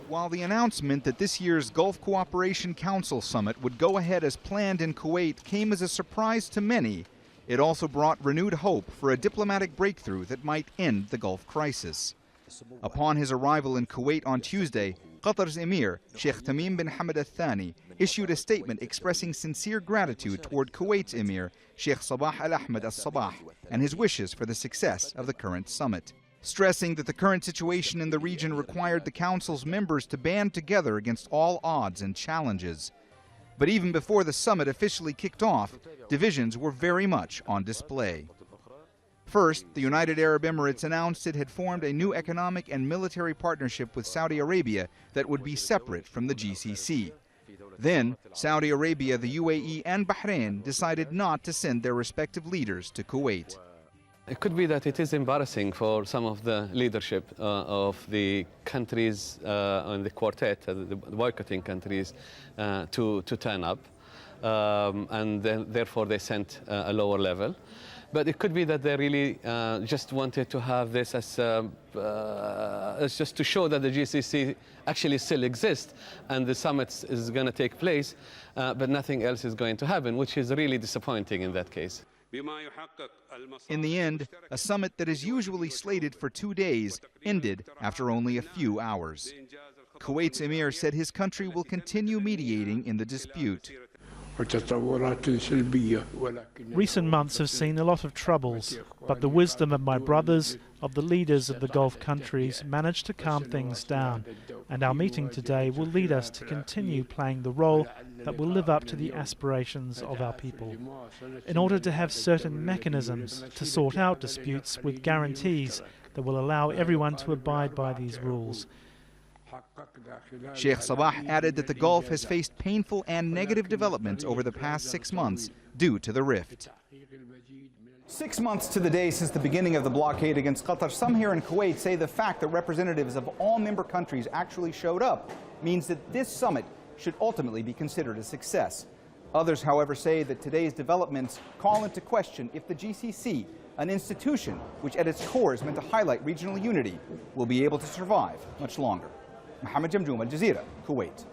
While the announcement that this year's Gulf Cooperation Council summit would go ahead as planned in Kuwait came as a surprise to many, it also brought renewed hope for a diplomatic breakthrough that might end the Gulf crisis. Upon his arrival in Kuwait on Tuesday, Qatar's Emir, Sheikh Tamim bin Hamad Al Thani, issued a statement expressing sincere gratitude toward Kuwait's Emir, Sheikh Sabah Al Ahmed Al Sabah, and his wishes for the success of the current summit, stressing that the current situation in the region required the Council's members to band together against all odds and challenges. But even before the summit officially kicked off, divisions were very much on display. First, the United Arab Emirates announced it had formed a new economic and military partnership with Saudi Arabia that would be separate from the GCC. Then, Saudi Arabia, the UAE, and Bahrain decided not to send their respective leaders to Kuwait. It could be that it is embarrassing for some of the leadership of the countries on the quartet, the boycotting countries, to turn up, and then, therefore they sent a lower level. But it could be that they really just wanted to have this as just to show that the GCC actually still exists and the summit is going to take place, but nothing else is going to happen, which is really disappointing in that case. In the end, a summit that is usually slated for 2 days ended after only a few hours. Kuwait's Emir said his country will continue mediating in the dispute. Recent months have seen a lot of troubles, but the wisdom of my brothers, of the leaders of the Gulf countries, managed to calm things down, and our meeting today will lead us to continue playing the role that will live up to the aspirations of our people. In order to have certain mechanisms to sort out disputes with guarantees that will allow everyone to abide by these rules. Sheikh Sabah added that the Gulf has faced painful and negative developments over the past 6 months due to the rift. 6 months to the day since the beginning of the blockade against Qatar, some here in Kuwait say the fact that representatives of all member countries actually showed up means that this summit should ultimately be considered a success. Others, however, say that today's developments call into question if the GCC, an institution which at its core is meant to highlight regional unity, will be able to survive much longer. Mohammed Jamjoom, Al Jazeera, Kuwait.